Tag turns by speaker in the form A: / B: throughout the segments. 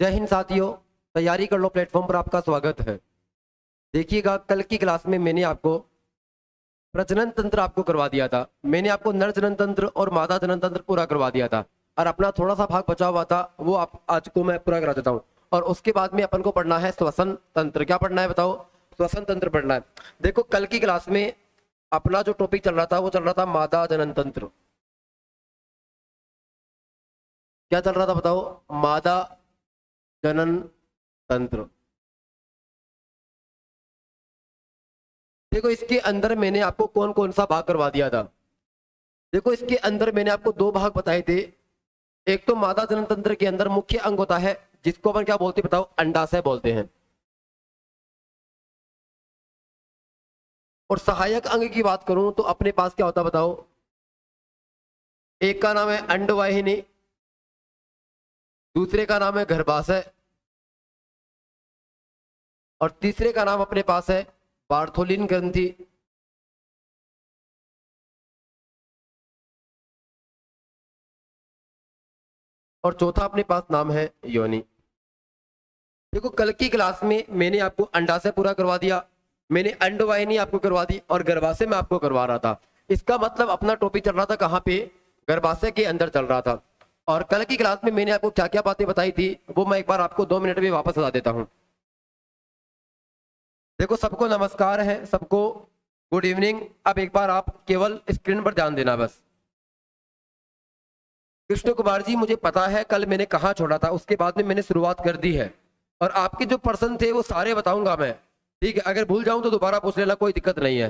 A: जय हिंद साथियों, तैयारी कर लो प्लेटफॉर्म पर आपका स्वागत है। देखिएगा, कल की क्लास में मैंने आपको प्रजनन तंत्र आपको करवा दिया था। मैंने आपको नर जनन तंत्र और मादा जनन तंत्र पूरा करवा दिया था और अपना थोड़ा सा भाग बचा हुआ था, वो आप आज को मैं पूरा करा देता हूँ। और उसके बाद में अपन को पढ़ना है श्वसन तंत्र। क्या पढ़ना है बताओ? श्वसन तंत्र पढ़ना है। देखो, कल की क्लास में अपना जो टॉपिक चल रहा था वो चल रहा था मादा जनन तंत्र। क्या चल रहा था बताओ? मादा जनन तंत्र। देखो, इसके अंदर मैंने आपको कौन कौन सा भाग करवा दिया था। देखो, इसके अंदर मैंने आपको दो भाग बताए थे। एक तो मादा जनन तंत्र के अंदर मुख्य अंग होता है जिसको अपन क्या बोलते हैं बताओ? अंडाशय बोलते हैं। और सहायक अंग की बात करूं तो अपने पास क्या होता है बताओ? एक का नाम है अंडवाहिनी, दूसरे का नाम है गर्भाशय और तीसरे का नाम अपने पास है बार्थोलिन ग्रंथि। और चौथा अपने पास नाम है योनि। देखो, कल की क्लास में मैंने आपको अंडाशय पूरा करवा दिया, मैंने अंडवाहिनी आपको करवा दी और गर्भाशय में आपको करवा रहा था। इसका मतलब अपना टॉपिक चल रहा था कहाँ पे? गर्भाशय के अंदर चल रहा था। और कल की क्लास में मैंने आपको क्या क्या बातें बताई थी वो मैं एक बार आपको 2 मिनट में वापस बता देता हूँ। देखो, सबको नमस्कार है, सबको गुड इवनिंग। अब एक बार आप केवल स्क्रीन पर ध्यान देना बस। कृष्ण कुमार जी, मुझे पता है कल मैंने कहाँ छोड़ा था, उसके बाद में मैंने शुरुआत कर दी है और आपके जो पर्सन थे वो सारे बताऊंगा मैं, ठीक है? अगर भूल जाऊं तो दोबारा पूछ लेना, कोई दिक्कत नहीं है,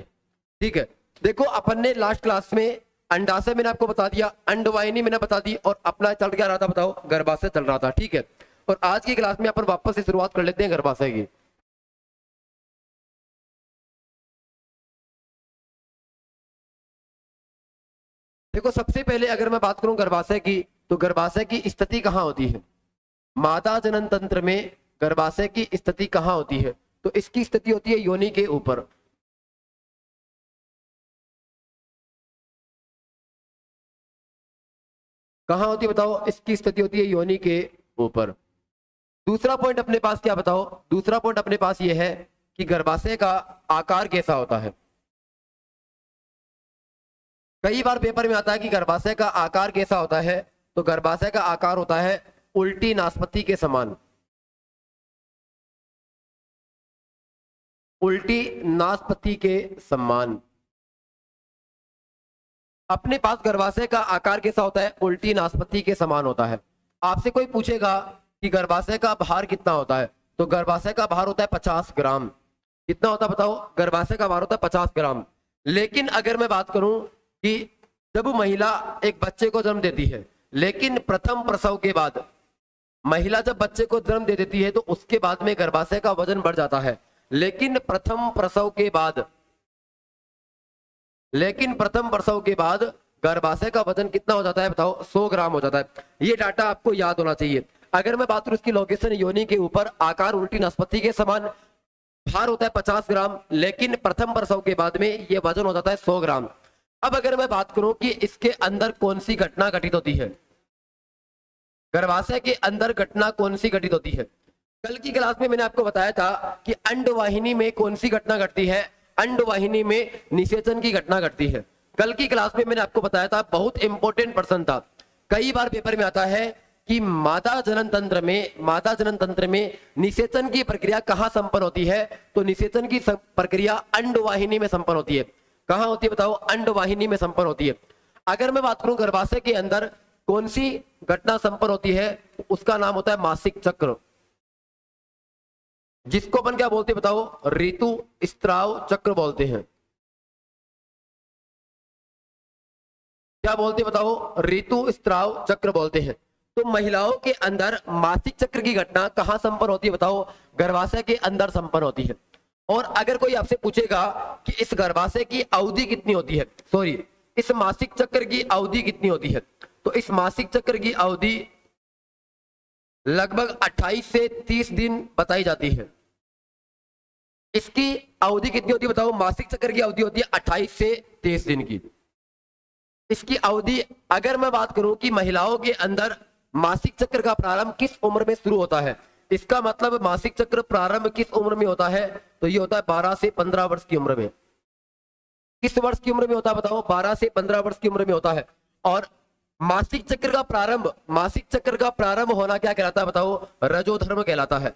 A: ठीक है? देखो, अपन ने लास्ट क्लास में अंडाशय मैंने आपको बता दिया, अंडवाहिनी मैंने बता दी और अपना चल क्या रहा था बताओ? गर्भाशय चल रहा था, ठीक है? और आज की क्लास में अपन वापस से शुरुआत कर लेते हैं गर्भाशय की। देखो, सबसे पहले अगर मैं बात करूं गर्भाशय की, तो गर्भाशय की स्थिति कहाँ होती है? मादा जनन तंत्र में गर्भाशय की स्थिति कहाँ होती है? तो इसकी स्थिति होती है योनि के ऊपर। कहाँ होती है बताओ? इसकी स्थिति होती है योनि के ऊपर। दूसरा पॉइंट अपने पास क्या बताओ? दूसरा पॉइंट अपने पास यह है कि गर्भाशय का आकार कैसा होता है। कई बार पेपर में आता है कि गर्भाशय का आकार कैसा होता है, तो गर्भाशय का आकार होता है उल्टी नाशपाती के समान। उल्टी नाशपाती के समान अपने पास गर्भाशय का आकार कैसा होता है? उल्टी नाशपाती के समान होता है। आपसे कोई पूछेगा कि गर्भाशय का भार कितना होता है, तो गर्भाशय का भार होता है 50 ग्राम। कितना होता है बताओ? गर्भाशय का भार होता है 50 ग्राम। लेकिन अगर मैं बात करूं कि जब महिला एक बच्चे को जन्म देती है, लेकिन प्रथम प्रसव के बाद महिला जब बच्चे को जन्म दे देती है तो उसके बाद में गर्भाशय का वजन बढ़ जाता है। लेकिन प्रथम प्रसव के बाद गर्भाशय का वजन कितना हो जाता है बताओ? 100 ग्राम हो जाता है। ये डाटा आपको याद होना चाहिए। अगर मैं बात करूं इसकी लोकेशन योनि के ऊपर, आकार उल्टी नाशपाती के समान, भार होता है 50 ग्राम, लेकिन प्रथम प्रसव के बाद में ये वजन हो जाता है 100 ग्राम। अब अगर मैं बात करूं कि इसके अंदर कौन सी घटना घटित होती है, गर्भाशय के अंदर घटना कौन सी घटित होती है? कल की क्लास में मैंने आपको बताया था कि अंडवाहिनी में कौन सी घटना घटती है? अंडवाहिनी में निषेचन की घटना घटती है। कल की क्लास में मैंने आपको बताया था, बहुत इंपॉर्टेंट प्रश्न था। कई बार पेपर में आता है कि मादा जनन तंत्र में निषेचन की प्रक्रिया कहां संपन्न होती है? तो निषेचन की प्रक्रिया अंडवाहिनी में संपन्न होती है। कहां होती है बताओ? अंडवाहिनी में संपन्न होती है। अगर मैं बात करूं गर्भाशय के अंदर कौन सी घटना संपन्न होती है, तो उसका नाम होता है मासिक चक्र, जिसको अपन क्या बोलते हैं बताओ? ऋतु स्त्राव चक्र बोलते हैं। क्या बोलते हैं बताओ? ऋतु स्त्राव चक्र बोलते हैं। तो महिलाओं के अंदर मासिक चक्र की घटना कहां संपन्न होती है बताओ? गर्भाशय के अंदर संपन्न होती है। और अगर कोई आपसे पूछेगा कि इस गर्भाशय की अवधि कितनी होती है, सॉरी, इस मासिक चक्र की अवधि कितनी होती है, तो इस मासिक चक्र की अवधि लगभग 28 से 30 दिन बताई जाती है। इसकी अवधि कितनी होती है बताओ? मासिक चक्र की अवधि होती है 28 से 30 दिन की। इसकी अवधि अगर मैं बात करूं कि महिलाओं के अंदर मासिक चक्र का प्रारंभ किस उम्र में शुरू होता है? इसका मतलब मासिक चक्र प्रारंभ किस उम्र में होता है? तो ये होता है 12 से 15 वर्ष की उम्र में। किस वर्ष की उम्र में होता है बताओ? 12 से 15 वर्ष की उम्र में होता है। और मासिक चक्र का प्रारंभ होना क्या कहलाता है बताओ? रजोधर्म कहलाता है।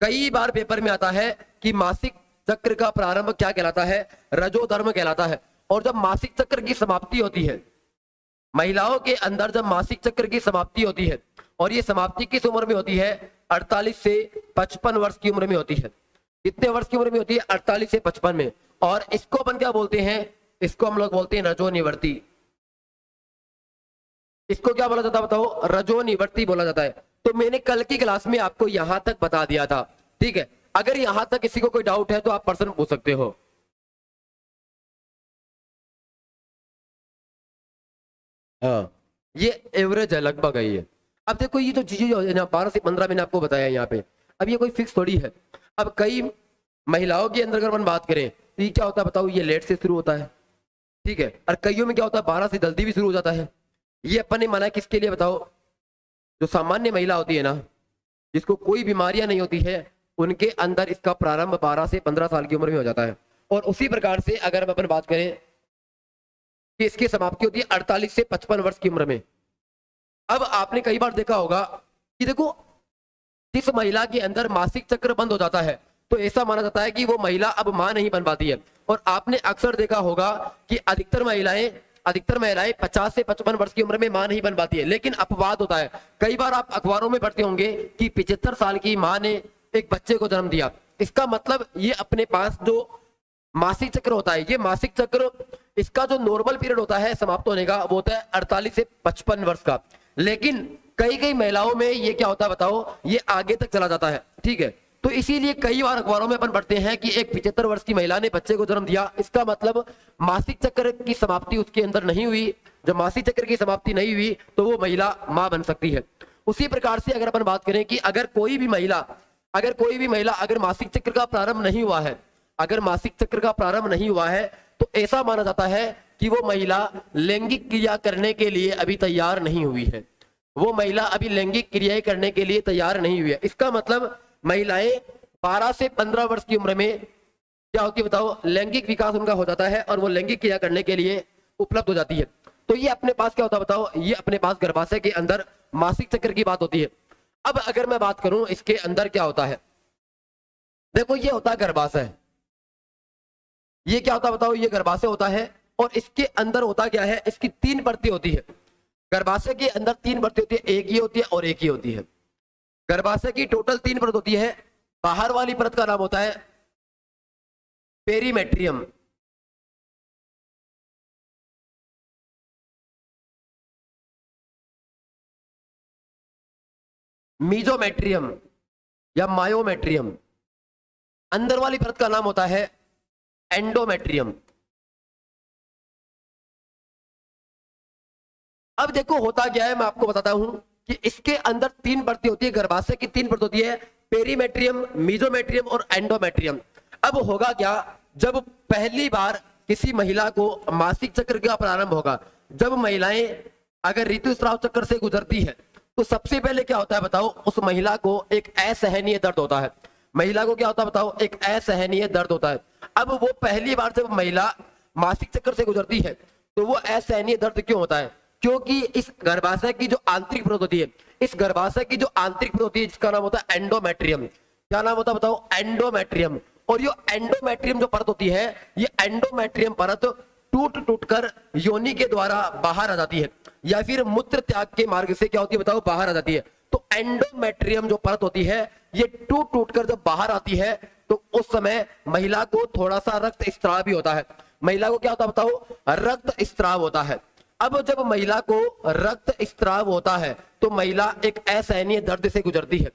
A: कई बार पेपर में आता है कि मासिक चक्र का प्रारंभ क्या कहलाता है? रजोधर्म कहलाता है। और जब मासिक चक्र की समाप्ति होती है, महिलाओं के अंदर जब मासिक चक्र की समाप्ति होती है, और ये समाप्ति किस उम्र में होती है? 48 से 55 वर्ष की उम्र में होती है। कितने वर्ष की उम्र में होती है? 48 से 55 में। और इसको अपन क्या बोलते हैं? इसको हम लोग बोलते हैं रजोनिवृत्ति। इसको क्या बोला जाता है बताओ? रजोनिवृत्ति बोला जाता है। तो मैंने कल की क्लास में आपको यहां तक बता दिया था, ठीक है। अगर यहां तक किसी को कोई डाउट है तो आप प्रश्न पूछ सकते हो। हाँ, ये एवरेज है, लगभग है ये। अब देखो ये जो चीजें 12 से 15 मैंने आपको बताया यहाँ पे, अब ये कोई फिक्स थोड़ी है। अब कई महिलाओं के अंदर अगर अपन बात करें तो ये क्या होता है बताओ? ये लेट से शुरू होता है, ठीक है। और कईयों में क्या होता है? 12 से जल्दी भी शुरू हो जाता है। ये अपन ने माना है किसके लिए बताओ? जो सामान्य महिला होती है ना, जिसको कोई बीमारियां नहीं होती है, उनके अंदर इसका प्रारंभ 12 से 15 साल की उम्र में हो जाता है। और उसी प्रकार से अगर हम अपन बात करें कि इसकी समाप्ति होती है 48 से 55 वर्ष की उम्र में। अब आपने कई बार देखा होगा कि देखो, जिस महिला के अंदर मासिक चक्र बंद हो जाता है तो ऐसा माना जाता है कि वो महिला अब मां नहीं बन पाती है। और आपने अक्सर देखा होगा कि अधिकतर महिलाएं 50 से 55 वर्ष की उम्र में मां नहीं बन पाती है। लेकिन अपवाद होता है। कई बार आप अखबारों में पढ़ते होंगे कि 75 साल की मां ने एक बच्चे को जन्म दिया। इसका मतलब ये अपने पास जो मासिक चक्र होता है, ये मासिक चक्र इसका जो नॉर्मल पीरियड होता है समाप्त होने का, वो होता है 48 से 55 वर्ष का। लेकिन कई महिलाओं में ये क्या होता है बताओ? ये आगे तक चला जाता है, ठीक है। तो इसीलिए कई बार अखबारों में अपन पढ़ते हैं कि एक 75 वर्ष की महिला ने बच्चे को जन्म दिया। इसका मतलब मासिक चक्र की समाप्ति उसके अंदर नहीं हुई। जब मासिक चक्र की समाप्ति नहीं हुई तो वो महिला मां बन सकती है। उसी प्रकार से अगर अपन बात करें कि अगर कोई भी महिला अगर मासिक चक्र का प्रारंभ नहीं हुआ है, तो ऐसा माना जाता है कि वो महिला लैंगिक क्रिया करने के लिए अभी तैयार नहीं हुई है। वो महिला अभी लैंगिक क्रियाएं करने के लिए तैयार नहीं हुई है। इसका मतलब महिलाएं 12 से 15 वर्ष की उम्र में क्या होती है बताओ? लैंगिक विकास उनका हो जाता है और वो लैंगिक क्रिया करने के लिए उपलब्ध हो जाती है। तो ये अपने पास क्या होता है बताओ? ये अपने पास गर्भाशय के अंदर मासिक चक्र की बात होती है। अब अगर मैं बात करूं इसके अंदर क्या होता है, देखो ये होता है गर्भाशय। ये क्या होता है बताओ? ये गर्भाशय होता है। और इसके अंदर होता क्या है? इसकी 3 परतें होती है। गर्भाशय के अंदर 3 परतें होती है, एक ही होती है और एक ही होती है। गर्भाशय की टोटल 3 परत होती है। बाहर वाली परत का नाम होता है पेरीमेट्रियम, मीजोमेट्रियम या मायोमेट्रियम। अंदर वाली परत का नाम होता है एंडोमेट्रियम। अब देखो होता क्या है, मैं आपको बताता हूं कि इसके अंदर 3 परतें होती है। गर्भाशय की 3 परत होती है, पेरीमेट्रियम, मीजोमेट्रियम और एंडोमेट्रियम। अब होगा क्या? जब पहली बार किसी महिला को मासिक चक्र का प्रारंभ होगा, जब महिलाएं अगर ऋतुस्राव चक्र से गुजरती है, तो सबसे पहले क्या होता है बताओ? उस महिला को एक असहनीय दर्द होता है। महिला को क्या होता है बताओ? एक असहनीय दर्द होता है। अब वो पहली बार जब महिला मासिक चक्र से गुजरती है तो वो असहनीय दर्द क्यों होता है? क्योंकि इस गर्भाशय की जो आंतरिक परत होती है, इस गर्भाशय की जो आंतरिक परत होती है, जिसका नाम होता है एंडोमेट्रियम। क्या नाम होता है बताओ? एंडोमेट्रियम। और ये एंडोमेट्रियम जो परत होती है, ये एंडोमेट्रियम परत टूट कर योनि के द्वारा बाहर आ जाती है, या फिर मूत्र त्याग के मार्ग से क्या होती है बताओ? बाहर आ जाती है। तो एंडोमेट्रियम जो परत होती है, ये टूट कर जब बाहर आती है तो उस समय महिला को थोड़ा सा रक्त स्त्राव भी होता है। महिला को क्या होता है बताओ? रक्त स्त्राव होता है। अब जब महिला को रक्त स्त्राव होता है तो महिला एक असहनीय दर्द से गुजरती है।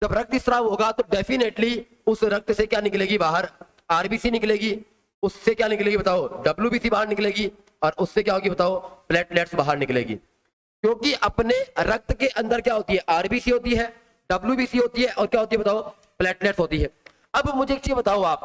A: जब रक्त स्त्राव होगा तो डेफिनेटली उस रक्त से क्या निकलेगी बाहर? आरबीसी निकलेगी। उससे क्या निकलेगी बताओ? डब्ल्यूबीसी बाहर निकलेगी। और उससे क्या होगी बताओ? प्लेटलेट्स बाहर निकलेगी। क्योंकि अपने रक्त के अंदर क्या होती है? आरबीसी होती है, डब्ल्यूबीसी होती है, और क्या होती है बताओ? प्लेटलेट्स होती है। अब मुझे एक चीज बताओ आप,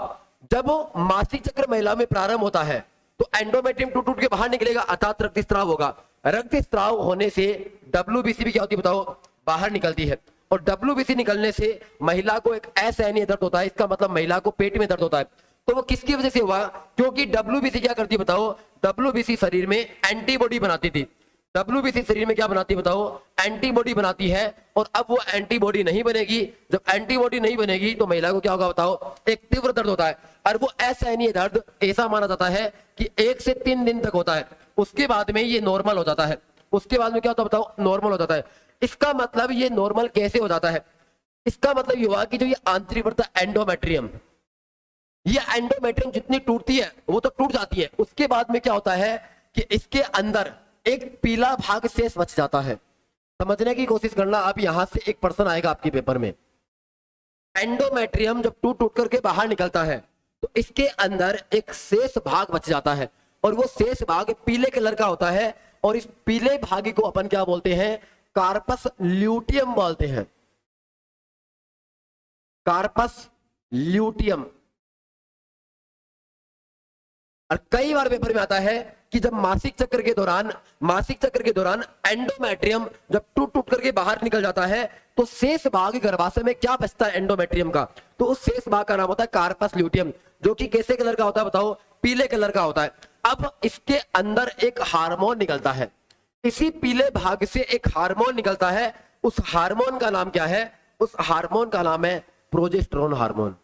A: जब मासिक चक्र महिला में प्रारंभ होता है तो एंडोमेट्रियम टूट के बाहर निकलेगा, अर्थात रक्तस्राव होगा। रक्त स्त्राव होने से डब्ल्यूबीसी भी क्या होती है बताओ, बाहर निकलती है। और डब्ल्यूबीसी निकलने से महिला को एक असहनीय दर्द होता है, इसका मतलब महिला को पेट में दर्द होता है। तो वो किसकी वजह से हुआ, क्योंकि डब्ल्यूबीसी क्या करती है बताओ, डब्ल्यूबीसी शरीर में एंटीबॉडी बनाती थी। डब्ल्यूबीसी शरीर में क्या बनाती है बताओ, एंटीबॉडी बनाती है। और अब वो एंटीबॉडी नहीं बनेगी, जब एंटीबॉडी नहीं बनेगी तो महिला को क्या होगा बताओ, एक तीव्र दर्द होता है। और वो असहनीय दर्द ऐसा माना जाता है कि 1 से 3 दिन तक होता है, उसके बाद में ये नॉर्मल हो जाता है। उसके बाद में क्या होता है बताओ, नॉर्मल हो जाता है। इसका मतलब ये नॉर्मल कैसे हो जाता है, इसका मतलब ये हुआ कि जो ये आंतरिक परत एंडोमेट्रियम, ये एंडोमेट्रियम जितनी टूटती है वो तो टूट जाती है, उसके बाद में क्या होता है कि इसके अंदर एक पीला भाग शेष बच जाता है। समझने की कोशिश करना, अब यहां से एक प्रश्न आएगा आपके पेपर में। एंडोमेट्रियम जब टूट टूट करके बाहर निकलता है तो इसके अंदर एक शेष भाग बच जाता है, और वो शेष भाग पीले कलर का होता है। और इस पीले भाग को अपन क्या बोलते हैं, कार्पस ल्यूटियम बोलते हैं। Corpus luteum. और कई बार पेपर में आता है कि जब मासिक चक्र के दौरान एंडोमेट्रियम जब टूट टूट करके बाहर निकल जाता है तो शेष भाग गर्भाशय में क्या बचता है एंडोमेट्रियम का, तो उस शेष भाग का नाम होता है कार्पस ल्यूटियम, जो कि कैसे कलर का होता है बताओ, पीले कलर का होता है। अब इसके अंदर एक हार्मोन निकलता है, इसी पीले भाग से एक हार्मोन निकलता है। उस हार्मोन का नाम क्या है, उस हार्मोन का नाम है प्रोजेस्टेरोन हार्मोन।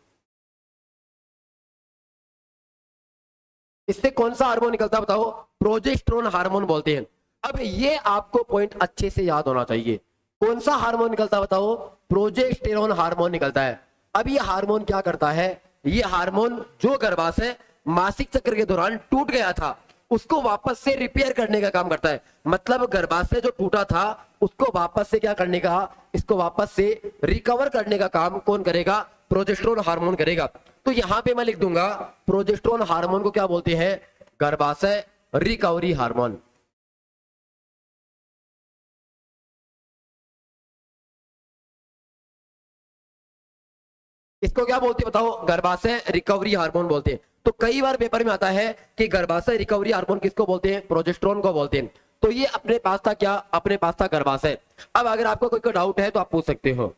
A: इससे कौन सा हार्मोन निकलता है बताओ, प्रोजेस्टेरोन हार्मोन बोलते हैं। अब ये आपको पॉइंट अच्छे से याद होना चाहिए, कौन सा हार्मोन निकलता है बताओ, प्रोजेस्टेरोन हार्मोन निकलता है। अब ये हार्मोन क्या करता है, ये हार्मोन जो गर्भाशय मासिक चक्र के दौरान टूट गया था उसको वापस से रिपेयर करने का काम करता है। मतलब गर्भाशय जो टूटा था उसको वापस से क्या करने का, इसको वापस से रिकवर करने का काम कौन करेगा, प्रोजेस्टेरोन हार्मोन करेगा। तो यहां पे मैं लिख दूंगा प्रोजेस्टेरोन हार्मोन को क्या बोलते हैं, गर्भाशय रिकवरी हार्मोन। इसको क्या बोलते हैं बताओ, गर्भाशय रिकवरी हार्मोन बोलते हैं। तो कई बार पेपर में आता है कि गर्भाशय रिकवरी हार्मोन किसको बोलते हैं, प्रोजेस्टेरोन को बोलते हैं। तो ये अपने पास था क्या, अपने पास था गर्भाशय। अब अगर आपको कोई डाउट है तो आप पूछ सकते हो।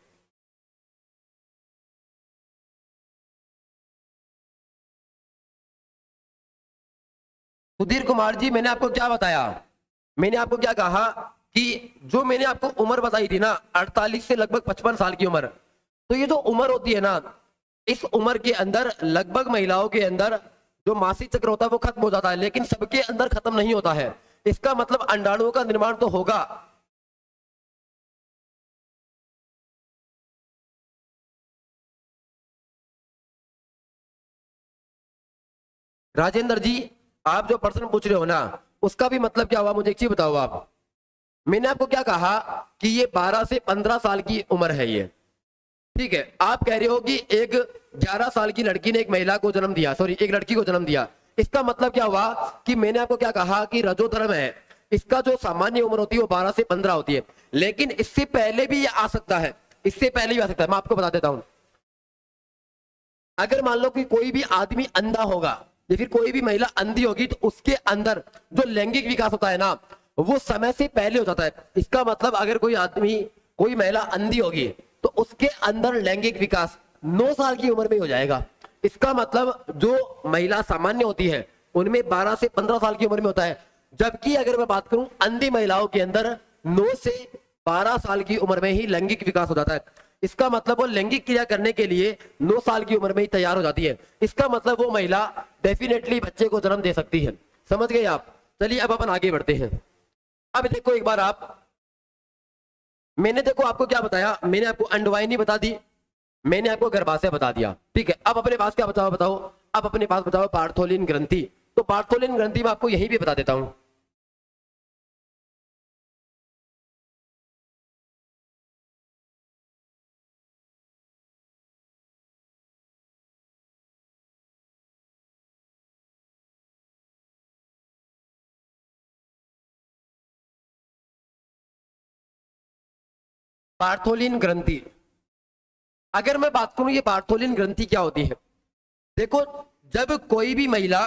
A: सुधीर कुमार जी, मैंने आपको क्या बताया, मैंने आपको क्या कहा कि जो मैंने आपको उम्र बताई थी ना 48 से लगभग 55 साल की उम्र, तो ये जो उम्र होती है ना, इस उम्र के अंदर लगभग महिलाओं के अंदर जो मासिक चक्र होता है वो खत्म हो जाता है, लेकिन सबके अंदर खत्म नहीं होता है। इसका मतलब अंडाणुओं का निर्माण तो होगा। राजेंद्र जी, आप जो प्रश्न पूछ रहे हो ना उसका भी मतलब क्या हुआ, मुझे एक चीज बताओ आप। मैंने आपको क्या कहा कि ये 12 से 15 साल की उम्र है ये, ठीक है। आप कह रहे हो कि एक 11 साल की लड़की ने एक महिला को जन्म दिया, सॉरी एक लड़की को जन्म दिया। इसका मतलब क्या हुआ कि मैंने आपको क्या कहा कि रजोधर्म है, इसका जो सामान्य उम्र होती है वो 12 से 15 होती है, लेकिन इससे पहले भी ये आ सकता है, इससे पहले भी आ सकता है। मैं आपको बता देता हूं, अगर मान लो कि कोई भी आदमी अंधा होगा या फिर कोई भी महिला अंधी होगी तो उसके अंदर जो लैंगिक विकास होता है ना वो समय से पहले हो जाता है। इसका मतलब अगर कोई आदमी, कोई महिला अंधी होगी तो उसके अंदर लैंगिक विकास 9 साल की उम्र में हो जाएगा। इसका मतलब जो महिला सामान्य होती है उनमें 12 से 15 साल की उम्र में होता है, जबकि अगर मैं बात करूं अंधी महिलाओं के अंदर 9 से 12 साल की उम्र में ही लैंगिक विकास हो जाता है। इसका मतलब वो लैंगिक क्रिया करने के लिए 9 साल की उम्र में ही तैयार हो जाती है। इसका मतलब वो महिला डेफिनेटली बच्चे को जन्म दे सकती है। समझ गए आप? चलिए अब अपन आगे बढ़ते हैं। अब देखो एक बार आप, मैंने देखो आपको क्या बताया, मैंने आपको अंडवाहिनी बता दी, मैंने आपको गर्भाशय बता दिया, ठीक है। अब अपने पास क्या बताओ, अब अपने पास बताओ बार्थोलिन ग्रंथि। तो बार्थोलिन ग्रंथि मैं आपको यहीं भी बता देता हूं। बार्थोलिन ग्रंथि, अगर मैं बात करूं ये बार्थोलिन ग्रंथि क्या होती है, देखो जब कोई भी महिला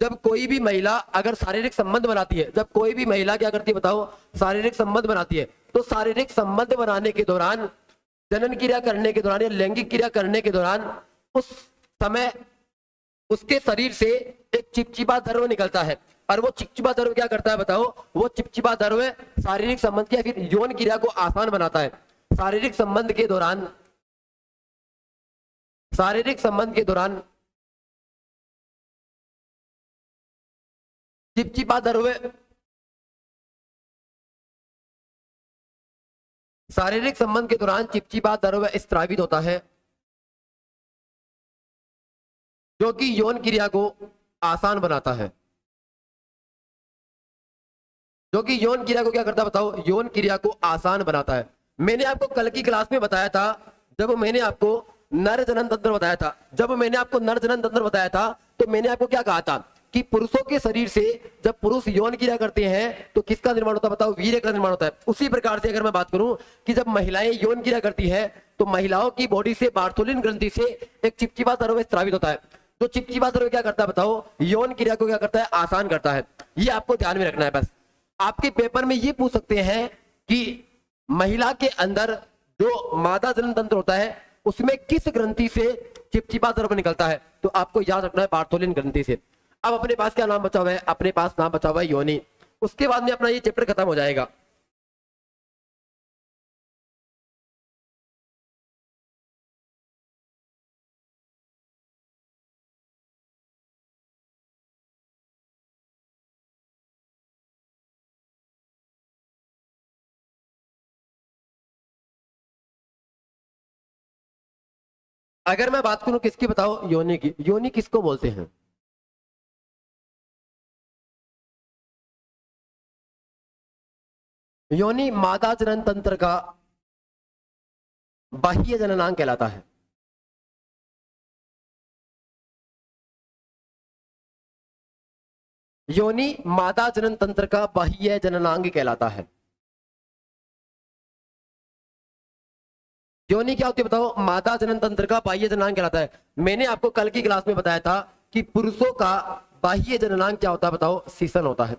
A: जब कोई भी महिला अगर शारीरिक संबंध बनाती है, जब कोई भी महिला क्या करती है बताओ, शारीरिक संबंध बनाती है, तो शारीरिक संबंध बनाने के दौरान, जनन क्रिया करने के दौरान या लैंगिक क्रिया करने के दौरान उस समय उसके शरीर से एक चिपचिपा द्रव्य निकलता है। और वो चिपचिपा द्रव्य क्या करता है बताओ, वो चिपचिपा द्रव्य शारीरिक संबंध की या फिर यौन क्रिया को आसान बनाता है। शारीरिक संबंध के दौरान, शारीरिक संबंध के दौरान चिपचिपा द्रव्य, शारीरिक संबंध के दौरान चिपचिपा द्रव्य स्रावित होता है, जो कि यौन क्रिया को आसान बनाता है, जो कि यौन क्रिया को क्या करता है बताओ, यौन क्रिया को आसान बनाता है। मैंने आपको कल की क्लास में बताया था, जब मैंने आपको नर जनन तंत्र बताया था, जब मैंने आपको नर जनन तंत्र बताया था, तो मैंने आपको क्या कहा था कि पुरुषों के शरीर से जब पुरुष यौन क्रिया करते हैं तो किसका निर्माण होता है बताओ, वीर्य का निर्माण होता है। उसी प्रकार से अगर मैं बात करूं कि जब महिलाएं यौन क्रिया करती है तो महिलाओं की बॉडी से बार्थोलिन ग्रंथि से एक चिपचिपा द्रव्य स्रावित होता है। जो चिपचिपा द्रव्य क्या करता है बताओ, यौन क्रिया को क्या करता है, आसान करता है। ये आपको ध्यान में रखना है। बस आपके पेपर में ये पूछ सकते हैं कि महिला के अंदर जो मादा जनन तंत्र होता है उसमें किस ग्रंथि से चिपचिपा द्रव्य निकलता है, तो आपको याद रखना है बार्थोलिन ग्रंथि से। अब अपने पास क्या नाम बचा हुआ है, अपने पास नाम बचा हुआ है योनि। उसके बाद में अपना ये चैप्टर खत्म हो जाएगा। अगर मैं बात करूं किसकी बताओ, योनि की। योनि किसको बोलते हैं, योनि मादा जनन तंत्र का बाह्य जननांग कहलाता है। योनि मादा जनन तंत्र का बाह्य जननांग कहलाता है। योनि क्या होती है बताओ, मादा जनन तंत्र का बाह्य जननांग कहलाता है। मैंने आपको कल की क्लास में बताया था कि पुरुषों का बाह्य जननांग क्या होता है बताओ, सीसन होता है।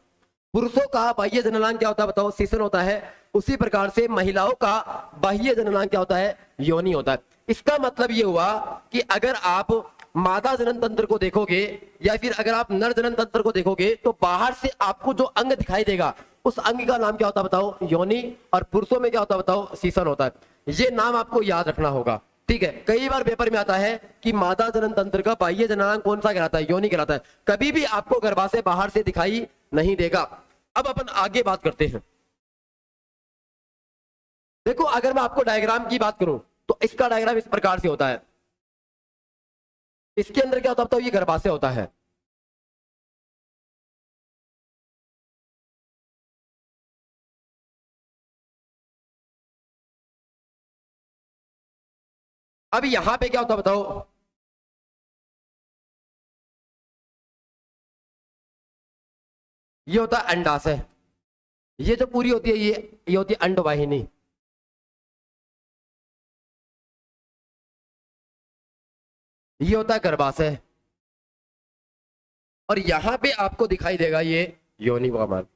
A: पुरुषों का बाह्य जननांग क्या होता है बताओ, सीसन होता है। उसी प्रकार से महिलाओं का बाह्य जननांग क्या होता है, योनि होता है। इसका मतलब ये हुआ कि अगर आप मादा जनन तंत्र को देखोगे या फिर अगर आप नर जनन तंत्र को देखोगे तो बाहर से आपको जो अंग दिखाई देगा उस अंग का नाम क्या होता है बताओ, योनि। और पुरुषों में क्या होता है बताओ, सीसन होता है। ये नाम आपको याद रखना होगा, ठीक है। कई बार पेपर में आता है कि मादा जनन तंत्र का बाह्य जननांग कौन सा कहलाता है, योनि कहलाता है। कभी भी आपको गर्भाशय बाहर से दिखाई नहीं देगा। अब अपन आगे बात करते हैं। देखो अगर मैं आपको डायग्राम की बात करूं तो इसका डायग्राम इस प्रकार से होता है। इसके अंदर क्या होता है, ये गर्भाशय होता है। अब यहां पे क्या होता है बताओ, ये होता है अंडाशय। ये जो पूरी होती है ये होती है अंडवाहिनी। ये होता है गर्भाशय। और यहां पे आपको दिखाई देगा ये योनि भगवान।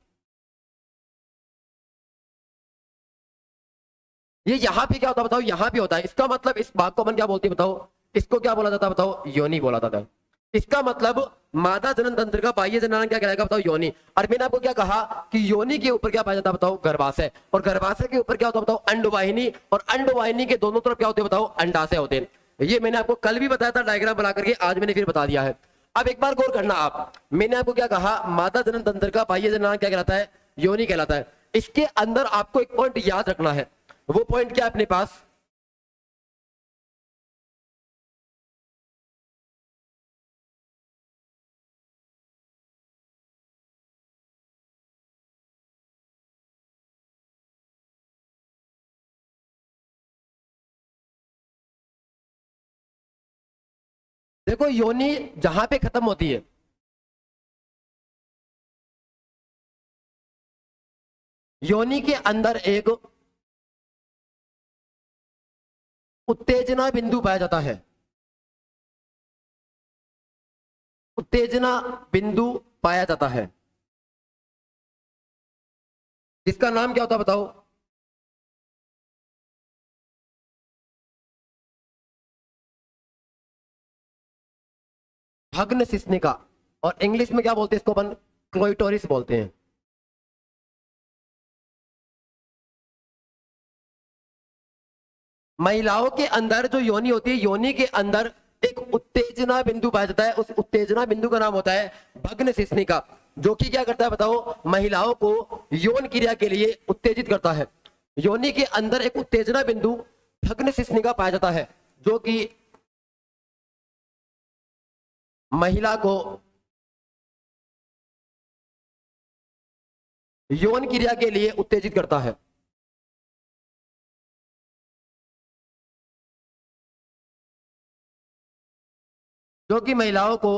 A: ये यहां पे क्या होता है बताओ, यहां पे होता है। इसका मतलब इस भाग को अपन क्या बोलते हैं बताओ, इसको क्या बोला जाता है बताओ, योनि बोला जाता है। इसका मतलब मादा जनन तंत्र का बाह्य जननांग क्या कहलाएगा बताओ, योनि। और मैंने आपको क्या कहा कि योनि के ऊपर क्या पाया जाता है बताओ, गर्भाशय। और गर्भाशय के ऊपर क्या होता है बताओ, अंडवाहिनी। और अंडवाहिनी के दोनों तरफ क्या होते हैं बताओ, अंडाशय होते हैं। ये मैंने आपको कल भी बताया था डायग्राम बना करके, आज मैंने फिर बता दिया है। अब एक बार गौर करना आप, मैंने आपको क्या कहा, मादा जनन तंत्र का बाह्य जननांग क्या कहलाता है, योनि कहलाता है। इसके अंदर आपको एक पॉइंट याद रखना है। वो पॉइंट क्या है अपने पास, देखो योनि जहां पे खत्म होती है, योनि के अंदर एक उत्तेजना बिंदु पाया जाता है। उत्तेजना बिंदु पाया जाता है, इसका नाम क्या होता है बताओ? भग्न शिश्निका। और इंग्लिश में क्या बोलते हैं इसको अपन? क्लोइटोरिस बोलते हैं। महिलाओं के अंदर जो योनि होती है, योनि के अंदर एक उत्तेजना बिंदु पाया जाता है, उस उत्तेजना बिंदु का नाम होता है भग्न शिश्निका, जो कि क्या करता है बताओ? महिलाओं को यौन क्रिया के लिए उत्तेजित करता है। योनि के अंदर एक उत्तेजना बिंदु भग्न शिश्निका पाया जाता है, जो कि महिला को यौन क्रिया के लिए उत्तेजित करता है। जो कि महिलाओं को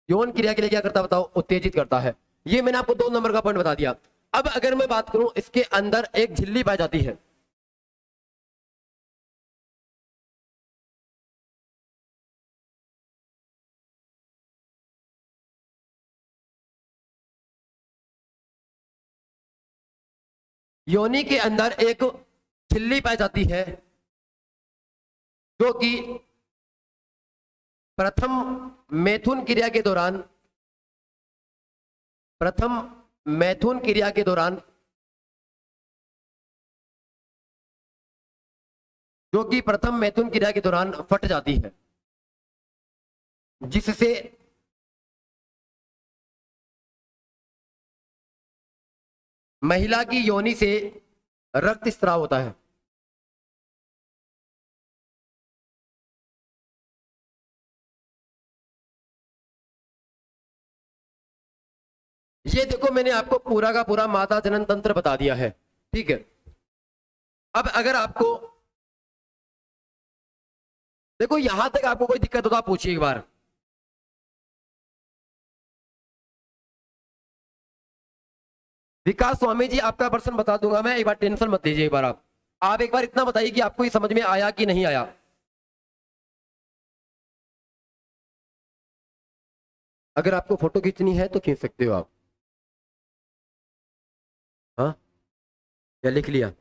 A: यौन क्रिया के लिए क्या करता है बताओ? उत्तेजित करता है। ये मैंने आपको 2 नंबर का पॉइंट बता दिया। अब अगर मैं बात करूं, इसके अंदर एक झिल्ली पाई जाती है। योनि के अंदर एक झिल्ली पाई जाती है, जो कि प्रथम मैथुन क्रिया के दौरान, प्रथम मैथुन क्रिया के दौरान, जो कि प्रथम मैथुन क्रिया के दौरान फट जाती है, जिससे महिला की योनि से रक्त स्राव होता है। ये देखो, मैंने आपको पूरा का पूरा माता जनन तंत्र बता दिया है, ठीक है। अब अगर आपको, देखो यहां तक आपको कोई दिक्कत हो तो आप पूछिए एक बार। विकास स्वामी जी, आपका प्रश्न बता दूंगा मैं, एक बार टेंशन मत लीजिए। एक बार आप एक बार इतना बताइए कि आपको ये समझ में आया कि नहीं आया। अगर आपको फोटो खींचनी है तो खींच सकते हो आप। हाँ, या लिख लिया?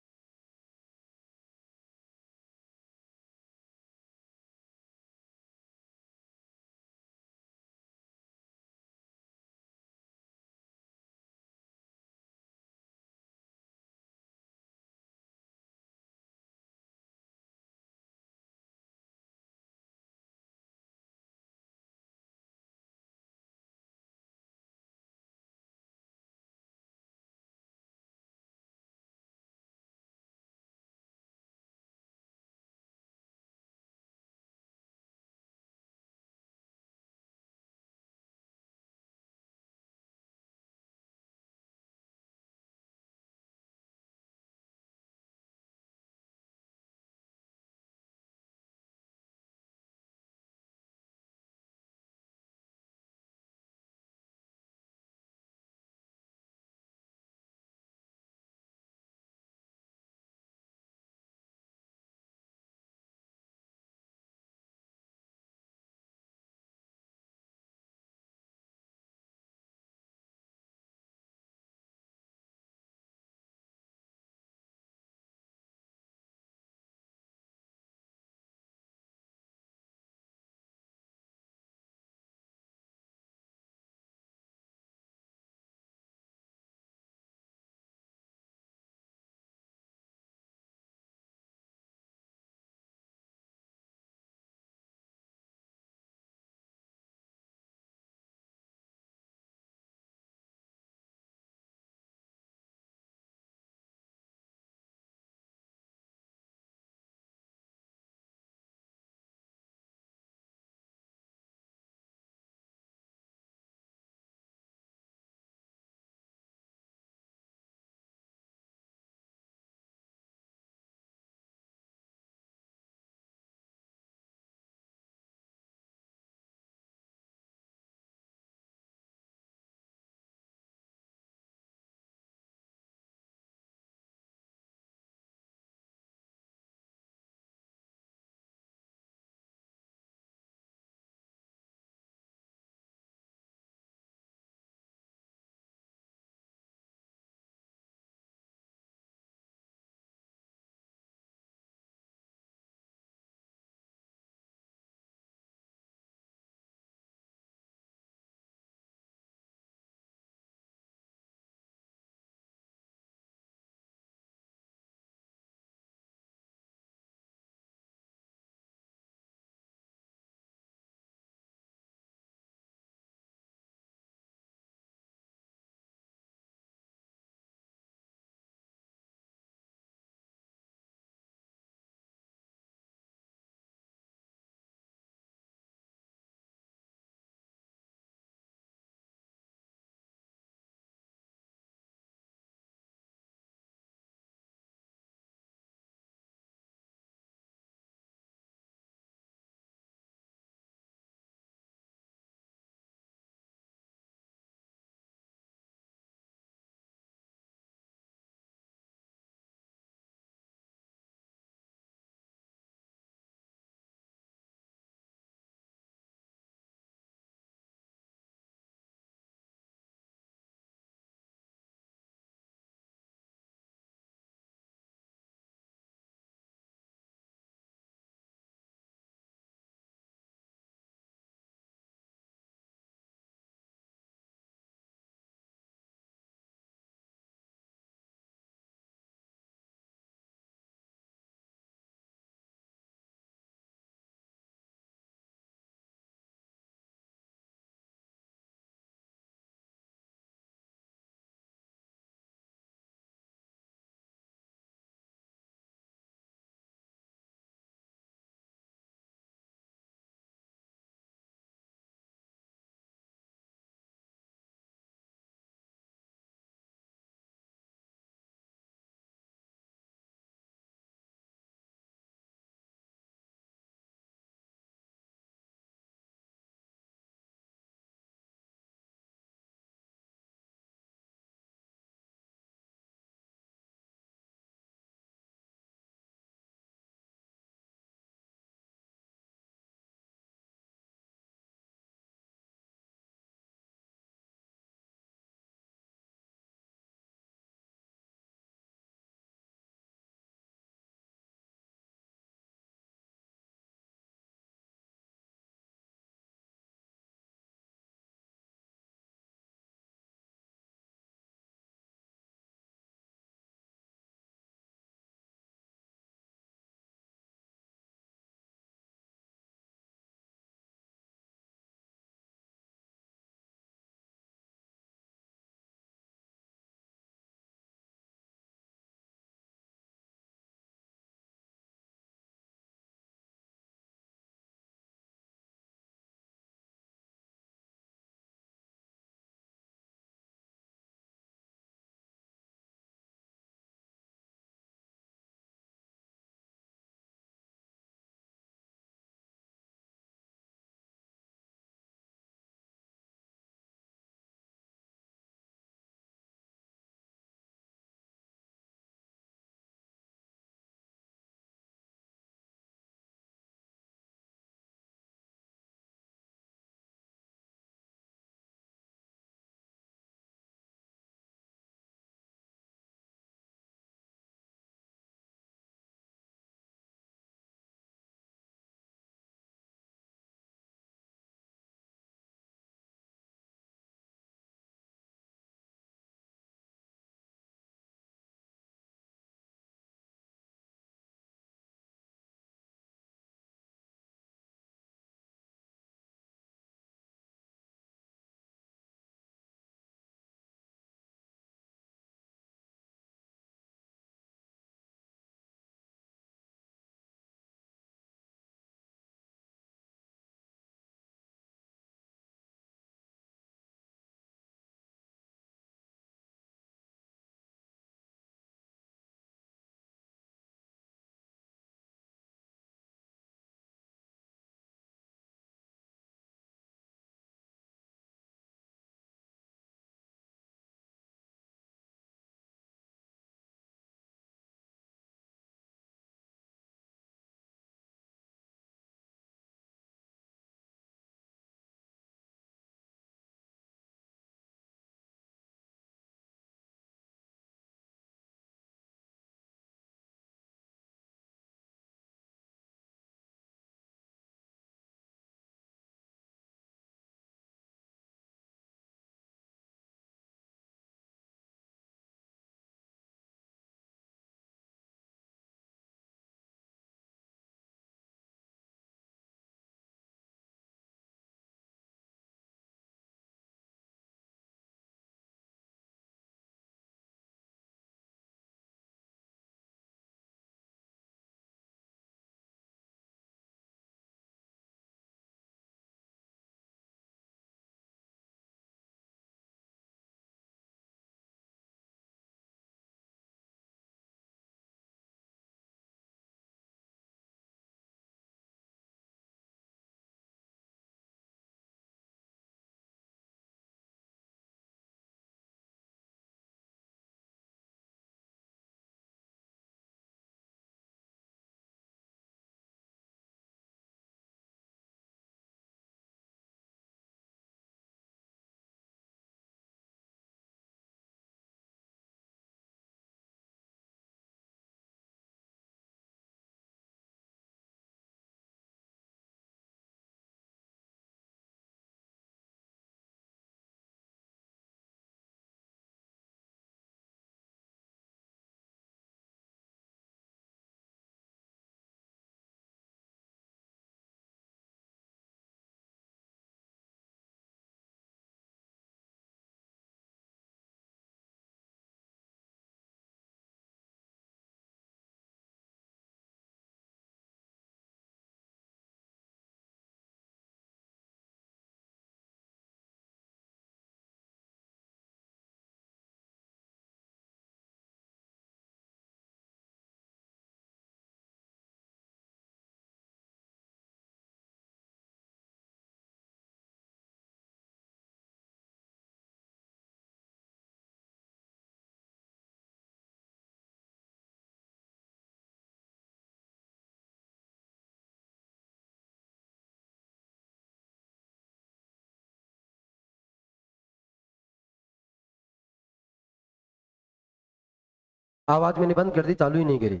A: आवाज मैंने बंद कर दी, चालू ही नहीं करी।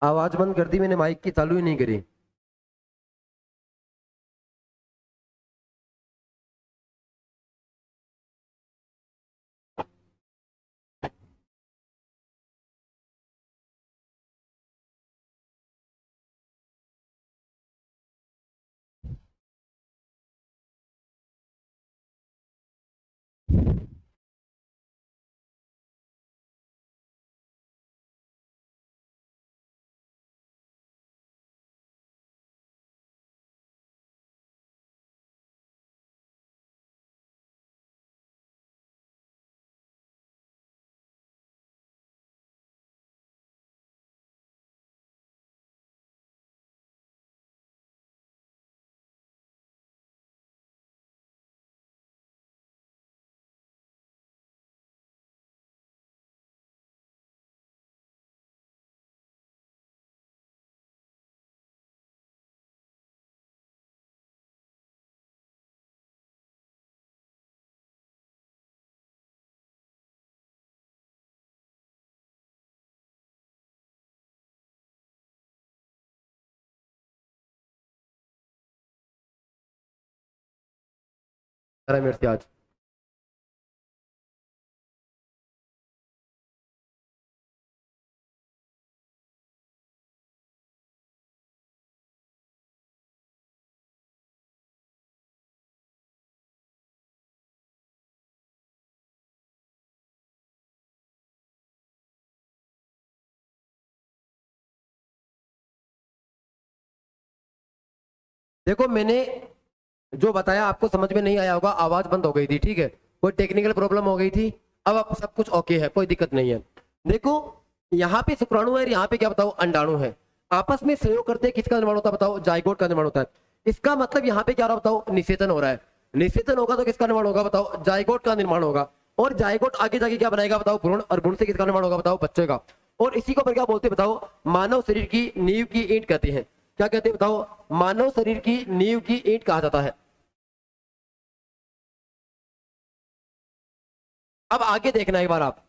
A: आवाज बंद कर दी मैंने माइक की, चालू ही नहीं करी। मेरे से आज देखो, मैंने जो बताया आपको समझ में नहीं आया होगा। आवाज बंद हो गई थी, ठीक है, कोई टेक्निकल प्रॉब्लम हो गई थी। अब सब कुछ ओके है, कोई दिक्कत नहीं है। देखो, यहाँ पे शुक्राणु है और यहाँ पे क्या बताओ, अंडाणु है। आपस में सहयोग करते हैं, किसका निर्माण होता है बताओ, जाइगोट का निर्माण होता है। इसका मतलब यहाँ पे क्या हो रहा है बताओ, निषेचन हो रहा है। निषेचन होगा तो किसका निर्माण होगा बताओ, जाइगोट का निर्माण होगा। और जाइगोट आगे जाके क्या बनाएगा बताओ, भ्रूण, और भ्रूण से किसका निर्माण होगा बताओ, बच्चे का। और इसी को पर क्या बोलते हैं बताओ, मानव शरीर की नींव की ईंट कहते हैं। क्या कहते हैं बताओ, मानव शरीर की नींव की ईंट कहा जाता है। अब आगे देखना एक बार आप।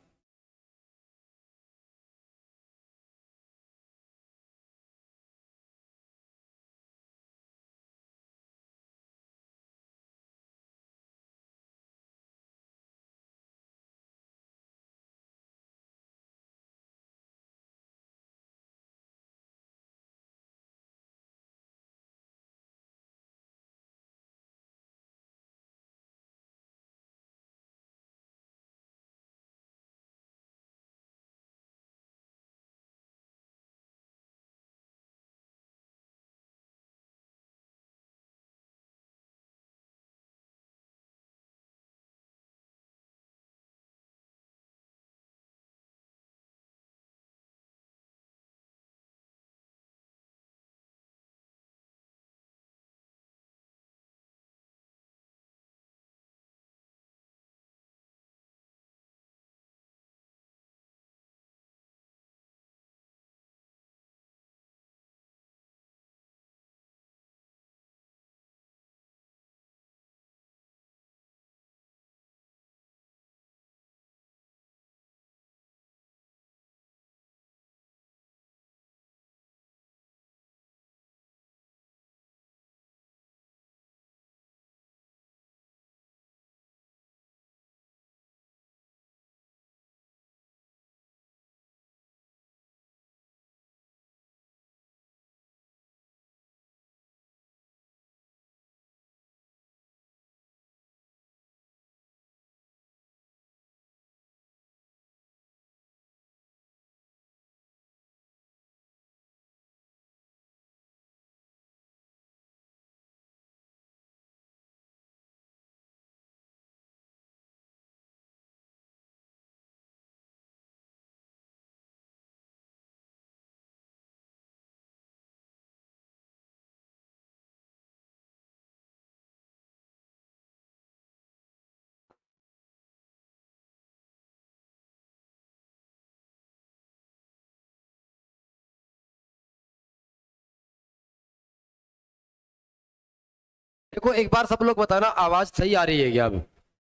A: देखो, एक बार सब लोग बताना आवाज सही आ रही है क्या। अब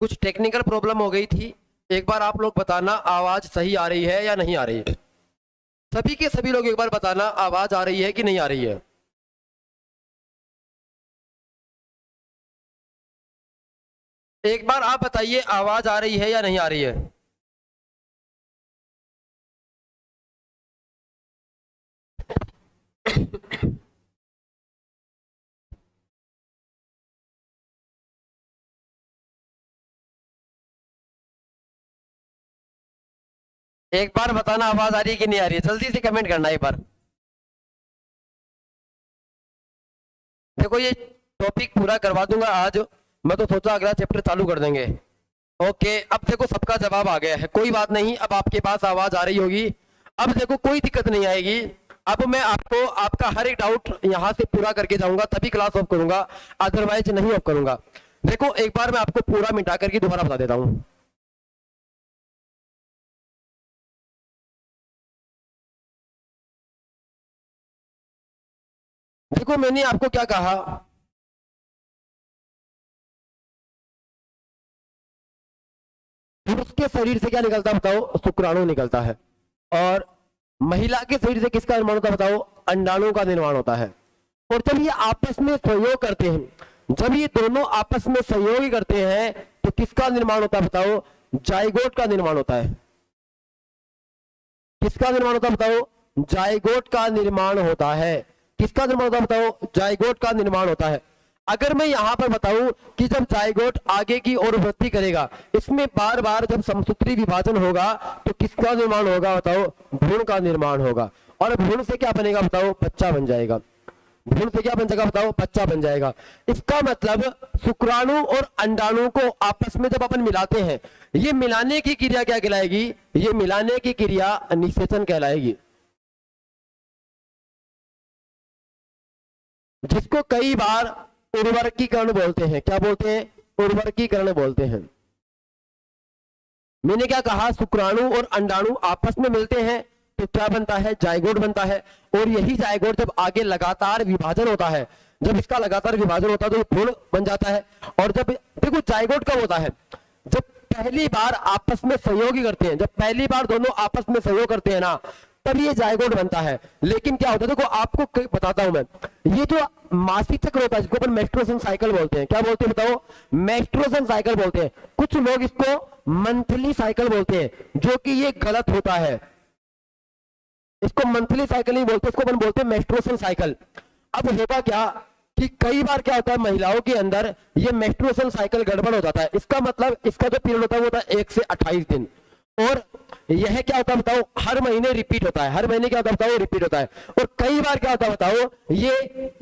A: कुछ टेक्निकल प्रॉब्लम हो गई थी, एक बार आप लोग बताना आवाज सही आ रही है या नहीं आ रही है। सभी के सभी लोग एक बार बताना आवाज आ रही है कि नहीं आ रही है। एक बार आप बताइए आवाज आ रही है या नहीं आ रही है। एक बार बताना आवाज आ रही है कि नहीं आ रही है, जल्दी से कमेंट करना एक बार। देखो ये टॉपिक पूरा करवा दूंगा आज, मैं तो सोचा अगला चैप्टर चालू कर देंगे। ओके, अब देखो सबका जवाब आ गया है, कोई बात नहीं, अब आपके पास आवाज आ रही होगी। अब देखो कोई दिक्कत नहीं आएगी। अब मैं आपको आपका हर एक डाउट यहां से पूरा करके जाऊंगा, तभी क्लास ऑफ करूंगा, अदरवाइज नहीं ऑफ करूंगा। देखो एक बार मैं आपको पूरा मिटा करके दोबारा बता देता हूं। देखो मैंने आपको क्या कहा, पुरुष के शरीर से क्या निकलता है बताओ, शुक्राणु निकलता है। और महिला के शरीर से किसका निर्माण होता है बताओ, अंडाणु का निर्माण होता है। और जब ये आपस में सहयोग करते हैं, जब ये दोनों आपस में सहयोग करते हैं, तो किसका निर्माण होता है बताओ, जाइगोट का निर्माण होता है। किसका निर्माण होता है बताओ, जाइगोट का निर्माण होता है। किसका निर्माण होता है बताओ, जाइगोट का निर्माण होता है। अगर मैं यहां पर बताऊं कि जब जाइगोट आगे की ओर वृद्धि करेगा, इसमें बार बार जब समसूत्री विभाजन होगा, तो किसका निर्माण होगा बताओ, भ्रूण का निर्माण होगा। और भ्रूण से क्या बनेगा बताओ, बच्चा बन जाएगा। भ्रूण से क्या बन जाएगा बताओ, बच्चा बन जाएगा। इसका मतलब शुक्राणु और अंडाणु को आपस में जब अपन मिलाते हैं, ये मिलाने की क्रिया क्या कहलाएगी, ये मिलाने की क्रिया निषेचन कहलाएगी, जिसको कई बार उर्वरकीकरण बोलते हैं। क्या बोलते हैं, उर्वरकीकरण बोलते हैं। मैंने क्या कहा, शुक्राणु और अंडाणु आपस में मिलते हैं तो क्या बनता है, जाइगोट बनता है। और यही जाइगोट जब आगे लगातार विभाजन होता है, जब इसका लगातार विभाजन होता है तो ये भ्रूण बन जाता है। और जब देखो जाइगोट कब होता है, जब पहली बार आपस में सहयोग करते हैं, जब पहली बार दोनों आपस में सहयोग करते हैं ना, तब ये जाइगोट बनता है। लेकिन क्या होता है, देखो आपको बताता हूं मैं, ये जो मासिक चक्र होता है जिसको अपन मेस्ट्रुएशन साइकिल बोलते हैं, क्या बोलते हैं बताओ, मेस्ट्रुएशन साइकिल बोलते हैं। कुछ लोग इसको मंथली साइकिल बोलते हैं, जो कि ये गलत होता है। इसको मंथली साइकिल नहीं बोलते, इसको अपन बोलते हैं मेस्ट्रुएशन साइकिल। अब होगा क्या कि कई बार क्या होता है, महिलाओं के अंदर ये मेस्ट्रुएशन साइकिल गड़बड़ हो जाता है। इसका मतलब इसका जो पीरियड होता है वो होता है 1 से 28 दिन। और यह क्या होता है बताओ, हर महीने रिपीट होता है, हर महीने क्या होता है बताओ, रिपीट होता है। और कई बार क्या होता है बताओ, ये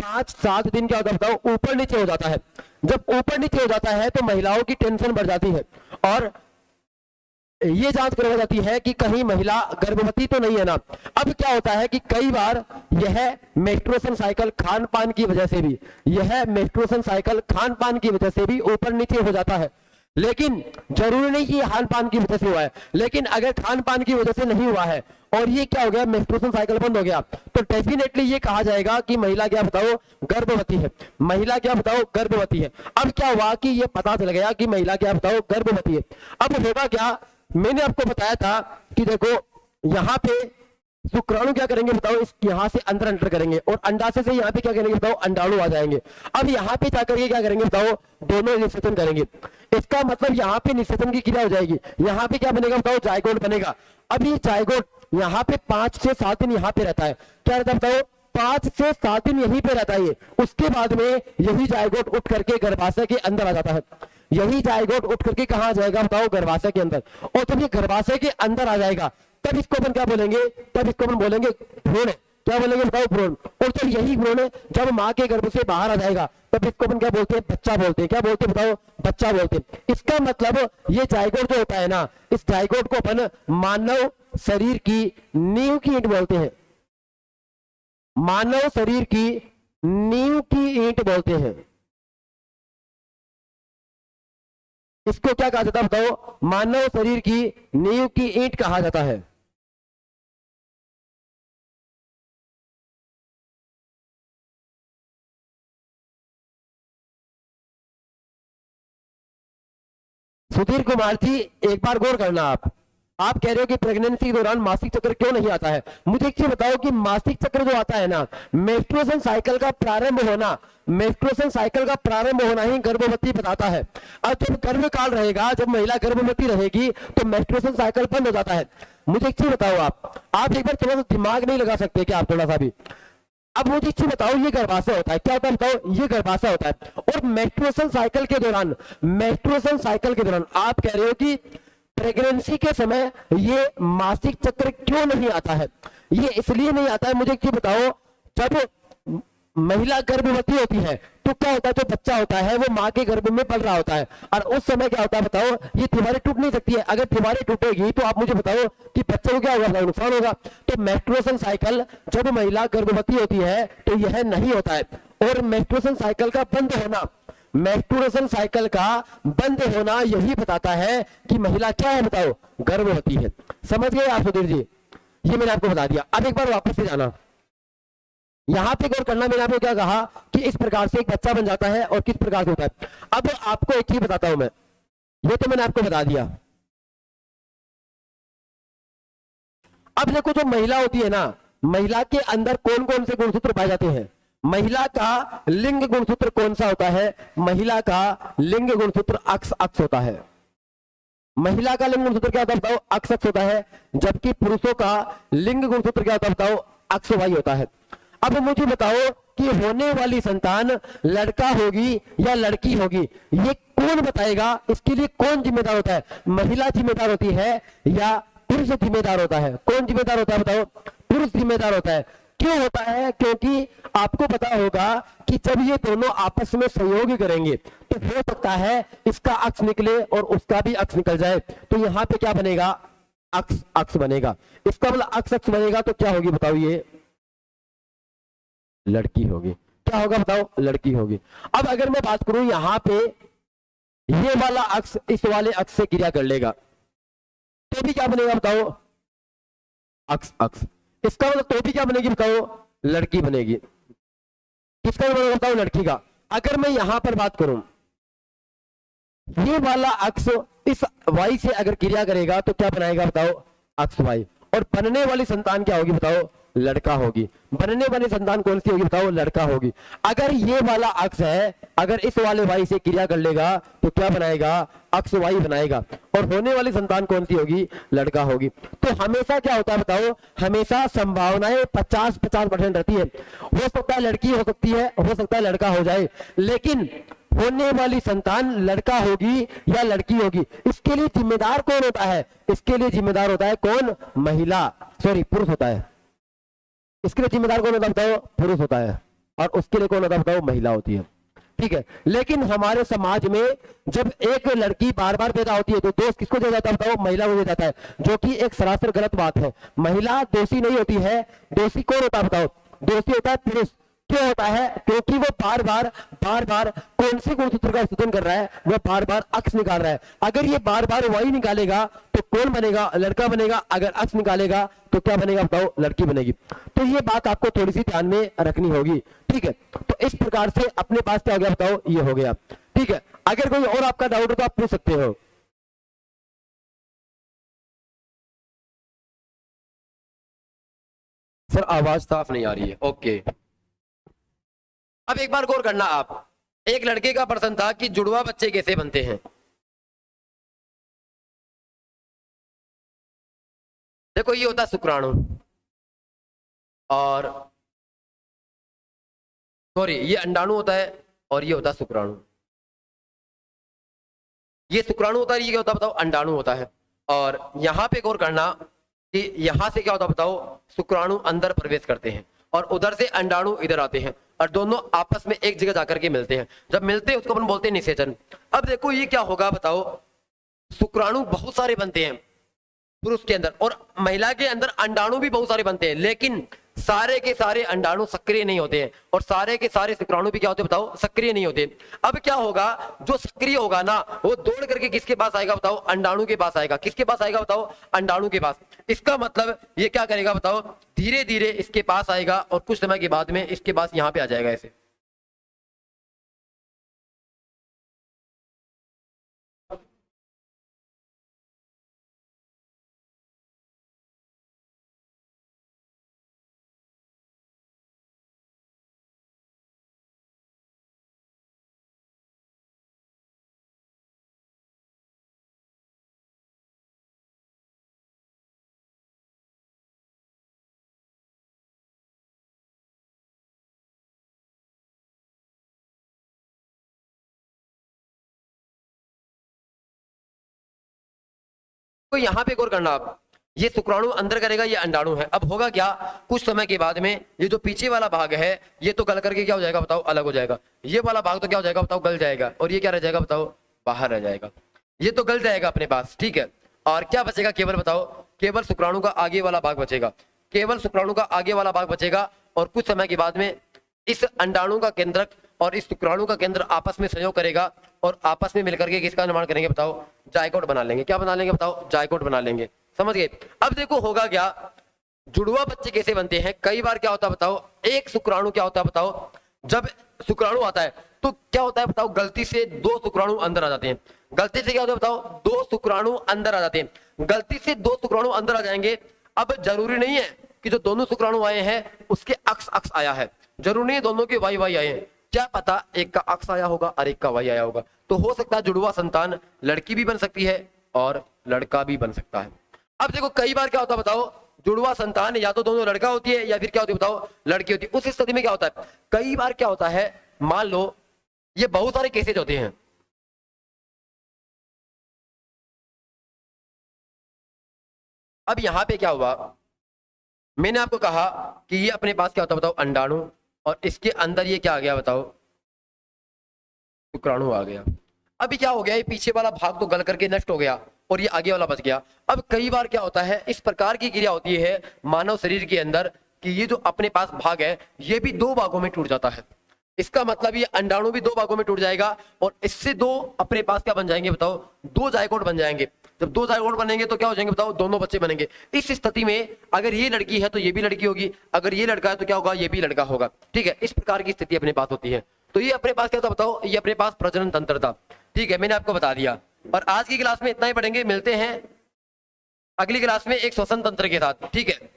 A: 5-7 दिन क्या होता है बताओ, ऊपर नीचे हो जाता है। जब ऊपर नीचे हो जाता है तो महिलाओं की टेंशन बढ़ जाती है, और ये जांच करवाई जाती है कि कहीं महिला गर्भवती तो नहीं है ना। अब क्या होता है कि कई बार यह मेस्ट्रुएशन साइकिल खान पान की वजह से भी, यह मेस्ट्रुएशन साइकिल खान पान की वजह से भी ऊपर नीचे हो जाता है। लेकिन जरूरी नहीं कि ये खान पान की वजह से हुआ है, लेकिन अगर खान पान की वजह से नहीं हुआ है और ये क्या हो गया, मेस्ट्रुएशन साइकिल बंद हो गया, तो डेफिनेटली ये कहा जाएगा कि महिला क्या बताओ, गर्भवती है। महिला क्या बताओ, गर्भवती है। अब क्या हुआ कि ये पता चल गया कि महिला क्या बताओ, गर्भवती है। अब होगा क्या, मैंने आपको बताया था कि देखो यहां पे शुक्राणु क्या करेंगे बताओ, इस यहां से अंदर एंटर करेंगे, और अंडाशय से यहां पे क्या करेंगे बताओ, अंडाणु आ जाएंगे। अब यहां पे जाकर के क्या करेंगे बताओ, दोनों निषेचन करेंगे। इसका मतलब यहां पे निषेचन की क्रिया हो जाएगी। यहां पे क्या बनेगा बताओ, जाइगोट बनेगा। अब ये जाइगोट यहां पे 5 से 7 दिन यहां पे रहता है। क्या रहता है बताओ, 5 से 7 दिन यहीं पे रहता है ये। उसके बाद में यही जाइगोट उठ करके गर्भाशय के अंदर आ जाता है। यही जाइगोट उठ करके कहां आ जाएगा बताओ, गर्भाशय के अंदर। और जब ये गर्भाशय के अंदर आ जाएगा, तब इसको अपन क्या बोलेंगे, तब इसको अपन बोलेंगे भ्रूण। क्या बोलेंगे बताओ, भ्रूण। और जब यही भ्रूण जब मां के गर्भ से बाहर आ जाएगा, तब इसको अपन क्या बोलते हैं, बच्चा बोलते हैं। क्या बोलते हैं बताओ, बच्चा बोलते हैं। इसका मतलब ये जाइगोट जो होता है ना, इस जाइगोट को अपन मानव शरीर की नींव की ईंट बोलते हैं। मानव शरीर की नींव की ईंट बोलते हैं। इसको क्या कहा जाता है बताओ, मानव शरीर की नींव की ईंट कहा जाता है। सुधीर कुमार जी, एक बार गौर करना। आप कह रहे हो कि प्रेगनेंसी के दौरान मासिक चक्र क्यों नहीं आता है। मुझे एक चीज बताओ कि मासिक चक्र जो आता है ना, मेंस्ट्रुएशन साइकिल का प्रारंभ होना, मेंस्ट्रुएशन साइकिल का प्रारंभ होना ही गर्भवती बताता है। अब जब गर्भकाल रहेगा, जब महिला गर्भवती रहेगी तो मेंस्ट्रुएशन साइकिल बंद हो जाता है। मुझे एक चीज बताओ, आप एक बार थोड़ा सा दिमाग नहीं लगा सकते क्या आप थोड़ा सा भी। अब मुझे एक चीज बताओ, ये गर्भाशय होता है, क्या होता है बताओ, ये गर्भाशय होता है। और मेंस्ट्रुएशन साइकिल के दौरान, मेंस्ट्रुएशन साइकिल के दौरान आप कह रहे हो कि प्रेगनेंसी के समय ये मासिक चक्र क्यों नहीं आता है। ये इसलिए नहीं आता है, मुझे एक चीज बताओ, जब महिला गर्भवती होती है तो क्या होता है, जो बच्चा होता है वो माँ के गर्भ में पल रहा होता है, और उस समय क्या होता है बताओ, ये दीवारें टूट नहीं सकती है। अगर दीवारें टूटेगी तो आप मुझे बताओ कि बच्चे को क्या होगा, नुकसान होगा। तो मेंस्ट्रुएशन साइकिल जब महिला गर्भवती होती है तो यह नहीं होता है। और मेंस्ट्रुएशन साइकिल का बंद होना, मेंस्ट्रुएशन साइकिल का बंद होना यही बताता है कि महिला क्या है बताओ, गर्भवती है। समझ गए आप सुधीर जी, ये मैंने आपको बता दिया। अब एक बार वापस से जाना, यहां पे गौर करना। मैंने आपको क्या कहा कि इस प्रकार से एक बच्चा बन जाता है और किस प्रकार से होता है। अब आपको एक चीज बताता हूं मैं, ये तो मैंने आपको बता दिया। अब देखो, जो महिला होती है ना, महिला के अंदर कौन कौन से गुणसूत्र पाए जाते हैं। महिला का लिंग गुणसूत्र कौन सा होता है, महिला का लिंग गुणसूत्र अक्स अक्स होता है। महिला का लिंग गुणसूत्र क्या होता है बताओ, अक्स अक्स होता है। जबकि पुरुषों का लिंग गुणसूत्र क्या होता है बताओ, अक्स वाई होता है। अब मुझे बताओ कि होने वाली संतान लड़का होगी या लड़की होगी, ये कौन बताएगा, इसके लिए कौन जिम्मेदार होता है। महिला जिम्मेदार होती है या पुरुष जिम्मेदार होता है। कौन जिम्मेदार होता है बताओ, पुरुष जिम्मेदार होता है। क्यों होता है, क्योंकि आपको पता होगा कि जब ये दोनों आपस में सहयोग करेंगे तो हो सकता है इसका अक्ष निकले और उसका भी अक्ष निकल जाए, तो यहां पे क्या बनेगा, अक्ष अक्ष बनेगा। इसका मतलब अक्ष अक्ष बनेगा तो क्या होगी बताओ, ये लड़की होगी। क्या होगा बताओ, लड़की होगी। अब अगर मैं बात करूं, यहां पे ये वाला अक्ष इस वाले अक्ष से क्रिया कर लेगा तो भी क्या बनेगा बताओ, अक्ष अक्ष। इसका मतलब तो भी क्या बनेगी बताओ, लड़की बनेगी। किसका बनेगा बताओ, लड़की का। अगर मैं यहां पर बात करूं, ये वाला अक्ष इस वाई से अगर क्रिया करेगा तो क्या बनाएगा बताओ, अक्ष वाई। और बनने वाली संतान क्या होगी बताओ, लड़का होगी। बनने वाली संतान कौन सी होगी बताओ, लड़का होगी। अगर ये वाला अक्ष है, अगर इस वाले वाई से क्रिया कर लेगा तो क्या बनाएगा, अक्ष वाई बनाएगा। और होने वाली संतान कौन सी होगी, लड़का होगी। तो हमेशा क्या होता है बताओ, हमेशा संभावनाएं 50-50% रहती है। हो सकता है लड़की हो सकती है, हो सकता है लड़का हो जाए, लेकिन होने वाली संतान लड़का होगी या लड़की होगी, इसके लिए जिम्मेदार कौन होता है, इसके लिए जिम्मेदार होता है कौन, महिला, सॉरी पुरुष होता है। इसके लिए जिम्मेदार कौन होता है बताओ, पुरुष होता है। और उसके लिए कौन होता है बताओ, महिला होती है। ठीक है, लेकिन हमारे समाज में जब एक लड़की बार बार पैदा होती है तो दोष किसको दिया जाता है बताओ, महिला को दिया जाता है, जो कि एक सरासर गलत बात है। महिला दोषी नहीं होती है, दोषी कौन होता है बताओ, दोषी होता है पुरुष। क्यों होता है, क्योंकि वो बार बार कौन से गुणसूत्र का शोधन कर रहा है, वो बार बार अक्ष निकाल रहा है। अगर ये बार बार वही निकालेगा तो कौन बनेगा, लड़का बनेगा। अगर अक्ष निकालेगा तो क्या बनेगा बताओ, लड़की बनेगी। तो ये बात आपको थोड़ी सी ध्यान में रखनी होगी। ठीक है, तो इस प्रकार से अपने पास क्या हो गया बताओ, ये हो गया। ठीक है, अगर कोई और आपका डाउट हो तो आप पूछ सकते हो। सर आवाज साफ नहीं आ रही है, ओके। अब एक बार गौर करना आप, एक लड़के का प्रश्न था कि जुड़वा बच्चे कैसे बनते हैं। देखो, ये होता है शुक्राणु, और सॉरी ये अंडाणु होता है और ये होता है शुक्राणु। ये शुक्राणु होता है, ये क्या होता है बताओ, अंडाणु होता है। और यहां पे गौर करना कि यहां से क्या होता है बताओ, शुक्राणु अंदर प्रवेश करते हैं और उधर से अंडाणु इधर आते हैं और दोनों आपस में एक जगह जाकर के मिलते हैं। जब मिलते हैं उसको अपन बोलते हैं निषेचन। अब देखो ये क्या होगा बताओ, शुक्राणु बहुत सारे बनते हैं पुरुष के अंदर और महिला के अंदर अंडाणु भी बहुत सारे बनते हैं, लेकिन सारे के सारे अंडाणु सक्रिय नहीं होते हैं और सारे के सारे शुक्राणु भी क्या होते हैं बताओ, सक्रिय नहीं होते। अब क्या होगा, जो सक्रिय होगा ना वो दौड़ करके किसके पास आएगा बताओ, अंडाणु के पास आएगा। किसके पास आएगा बताओ, अंडाणु के पास। इसका मतलब ये क्या करेगा बताओ, धीरे धीरे इसके पास आएगा और कुछ समय के बाद में इसके पास यहाँ पे आ जाएगा ऐसे। देखो यहाँ पे गौर करना आप, ये शुक्राणु अंदर करेगा, ये अंडाणु है। अब होगा क्या, कुछ समय के बाद में ये जो पीछे वाला भाग है ये तो गल करके क्या हो जाएगा बताओ, अलग हो जाएगा। ये वाला भाग तो क्या हो जाएगा बताओ, गल जाएगा, और ये क्या रह जाएगा बताओ, बाहर रह जाएगा। ये तो गल जाएगा अपने पास, ठीक है। और क्या बचेगा केवल बताओ, केवल शुक्राणु का आगे वाला भाग बचेगा, केवल शुक्राणु का आगे वाला भाग बचेगा। और कुछ समय के बाद में इस अंडाणु का केंद्रक और इस शुक्राणु का केंद्र आपस में संयोग करेगा और आपस में मिलकर के किसका निर्माण करेंगे बताओ, जायकोट बना लेंगे। क्या बना लेंगे बताओ, जायकोट बना लेंगे। समझ गए। अब देखो होगा क्या, जुड़वा बच्चे कैसे बनते हैं। कई बार क्या होता है बताओ, एक शुक्राणु क्या होता है बताओ, जब शुक्राणु आता है तो क्या होता है बताओ, गलती से दो शुक्राणु अंदर आ जाते हैं। गलती से क्या होता है बताओ, दो शुक्राणु अंदर आ जाते हैं। गलती से दो शुक्राणु अंदर आ जाएंगे। अब जरूरी नहीं है कि जो दोनों शुक्राणु आए हैं उसके अक्स अक्स आया है, जरूरी नहीं दोनों के वाई वाई आए हैं। क्या पता एक का अक्स आया होगा और एक का वाई आया होगा। तो हो सकता है जुड़वा संतान लड़की भी बन सकती है और लड़का भी बन सकता है। अब देखो कई बार क्या होता है बताओ, जुड़वा संतान या तो दोनों लड़का होती है या फिर क्या होती है बताओ, लड़की होती है। उस स्थिति में क्या होता है, कई बार क्या होता है, मान लो ये बहुत सारे केसेज होते हैं। अब यहां पे क्या हुआ, मैंने आपको कहा कि ये अपने पास क्या होता है बताओ, अंडाणु, और इसके अंदर ये क्या आ गया बताओ, शुक्राणु आ गया। अभी क्या हो गया, ये पीछे वाला भाग तो गल करके नष्ट हो गया और ये आगे वाला बच गया। अब कई बार क्या होता है, इस प्रकार की क्रिया होती है मानव शरीर के अंदर कि ये जो अपने पास भाग है ये भी दो भागों में टूट जाता है। इसका मतलब ये अंडाणु भी दो भागों में टूट जाएगा और इससे दो अपने पास क्या बन जाएंगे बताओ, दो जायकोट बन जाएंगे। जब दो जायकोट बनेंगे तो क्या हो जाएंगे बताओ, दोनों बच्चे बनेंगे। इस स्थिति में अगर ये लड़की है तो ये भी लड़की होगी, अगर ये लड़का है तो क्या होगा, ये भी लड़का होगा। ठीक है, इस प्रकार की स्थिति अपने पास होती है। तो ये अपने पास क्या था बताओ, ये अपने पास प्रजनन तंत्र था। ठीक है, मैंने आपको बता दिया। और आज की क्लास में इतना ही पढ़ेंगे, मिलते हैं अगली क्लास में एक श्वसन तंत्र के साथ। ठीक है।